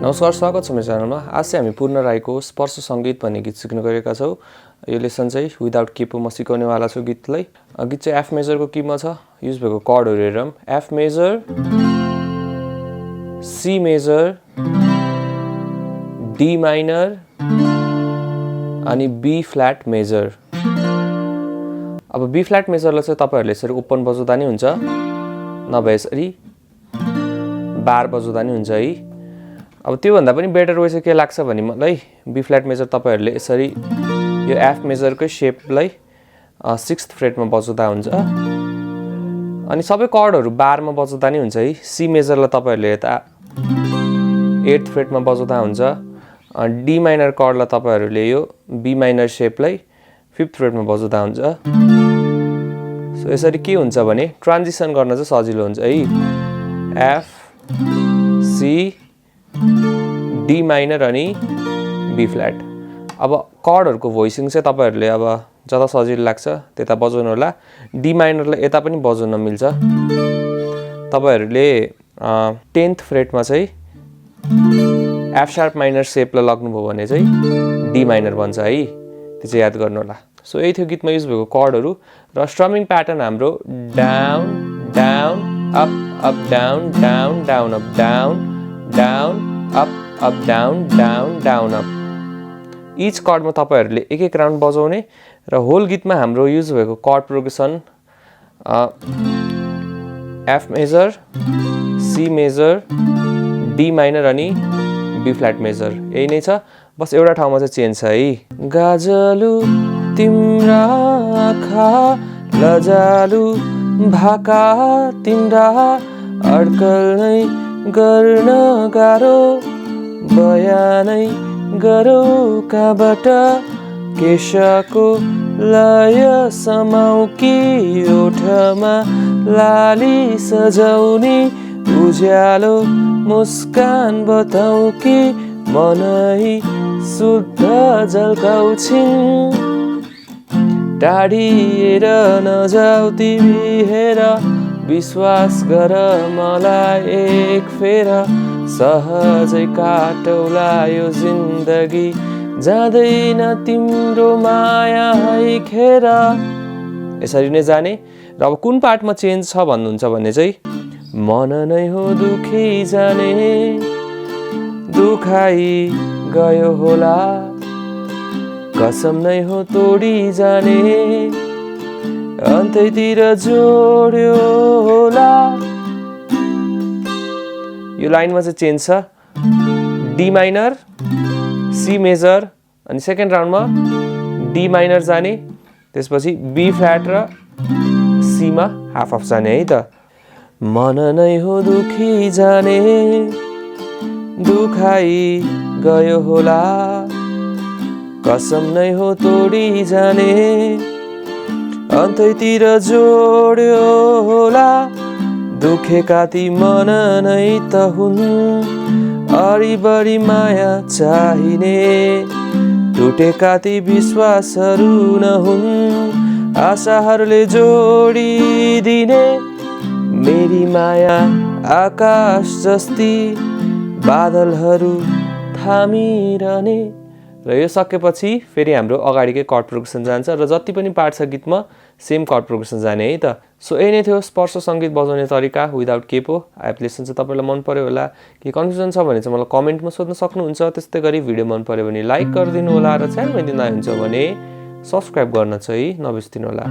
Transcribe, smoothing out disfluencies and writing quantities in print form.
नमस्कार, स्वागत छ मेरो च्यानलमा। आज चाहिँ हामी पूर्ण राईको स्पर्श सङ्गीत भन्ने गीत सिक्न गएका छौँ। यो लेसन चाहिँ विदाउट केपो म सिकाउनेवाला छु गीतलाई। गीत चाहिँ एफ मेजरको किमा छ। युज भएको कर्डहरू हेरौँ, F major, C major, D minor अनि बी फ्ल्याट मेजर। अब बी फ्ल्याट मेजरलाई चाहिँ तपाईँहरूले यसरी ओपन बजाउँदा नि हुन्छ, नभए यसरी बार बजाउँदा नि हुन्छ है। अब त्योभन्दा पनि बेटर वे चाहिँ के लाग्छ भने मलाई बी फ्ल्याट मेजर तपाईँहरूले यसरी यो एफ मेजरकै सेपलाई 6th फ्रेटमा बजाउँदा हुन्छ अनि सबै कर्डहरू बारमा बजाउँदा नि हुन्छ है। सी मेजरलाई तपाईँहरूले यता 8th फ्रेटमा बजाउँदा हुन्छ। डी माइनर कर्डलाई तपाईँहरूले यो बी माइनर सेपलाई 5th फ्रेटमा बजाउँदा हुन्छ। सो यसरी के हुन्छ भने ट्रान्जिसन गर्न चाहिँ सजिलो हुन्छ है। एफ, सी, डी माइनर अनि बी फ्ल्याट। अब कर्डहरूको भोइसिङ चाहिँ तपाईँहरूले अब जता सजिलो लाग्छ त्यता बजाउनु होला। डी माइनरलाई यता पनि बजाउन मिल्छ। तपाईँहरूले 10th फ्रेटमा चाहिँ एफ शार्प माइनर सेपलाई लग्नुभयो भने चाहिँ डी माइनर बन्छ है। त्यो चाहिँ याद गर्नु होला। सो यही थियो गीतमा युज भएको कर्डहरू। र स्ट्रमिङ प्याटर्न हाम्रो down down up up down down down up down down up up down down down up. Each कर्डमा तपाईँहरूले एक एक राउन्ड बजाउने र होल गीतमा हाम्रो युज भएको chord progression F major, C major, D minor अनि बी फ्ल्याट मेजर। यही नै छ, बस एउटा ठाउँमा चाहिँ चेन्ज छ है। गाजलु तिम्रा आँखा लजालु भाका तिम्रा अड्कल नै गर्न गाह्रो बयानै गरौ कहाँबाट केशको लय समाउ कि ओठमा लाली सजाउने उज्यालो मुस्कान बताउ कि मनै शुद्ध झल्काउँछिन् टाढिएर नजाऊ तिमी हेर विश्वास गर मलाई एक फेर सहजै काटौला यो जिन्दगी जाँदैन तिम्रो माया है खेर। यसरी नै जाने। र अब कुन पार्टमा चेन्ज छ भन्नुहुन्छ भने चाहिँ मन नै हो दुखी जाने दुखाइ गयो होला कसम नै हो तोडी जाने अन्तैतिर जोड्यो होला। यो लाइनमा चाहिँ चेन्ज छ। डी माइनर, सी मेजर अनि सेकेन्ड राउन्डमा डी माइनर जाने, त्यसपछि बी फ्ल्याट र सीमा हाफ हाफ जाने है त। मन नै हो दुखी जाने दुखाइ गयो होला कसम नै हो तोडी जाने अन्तैतिर जोड्यो होला दुखेका ती मन नै त हुन् अरी बढी माया चाहिने टुटेका ती विश्वासहरू नहुन् आशाहरूले जोडिदिने मेरी माया आकाश जस्ती बादलहरू थामिरहने। र यो सकेपछि फेरि हाम्रो अगाडिकै कर्ड प्रोग्रेसन जान्छ र जति पनि पार्ट छ गीतमा सेम कर्ड प्रोग्रेसन जाने है त। सो यही नै थियो स्पर्श सङ्गीत बजाउने तरिका विदाउट केपो। आइएफ लेसन चाहिँ तपाईँलाई मन पर्यो होला, के कन्फ्युजन छ भने चाहिँ मलाई कमेन्टमा सोध्न सक्नुहुन्छ। त्यस्तै गरी भिडियो मन पर्यो भने लाइक गरिदिनु होला र च्यानलमा नयाँ हुन्छ भने सब्सक्राइब गर्न चाहिँ नबिर्सिनु होला।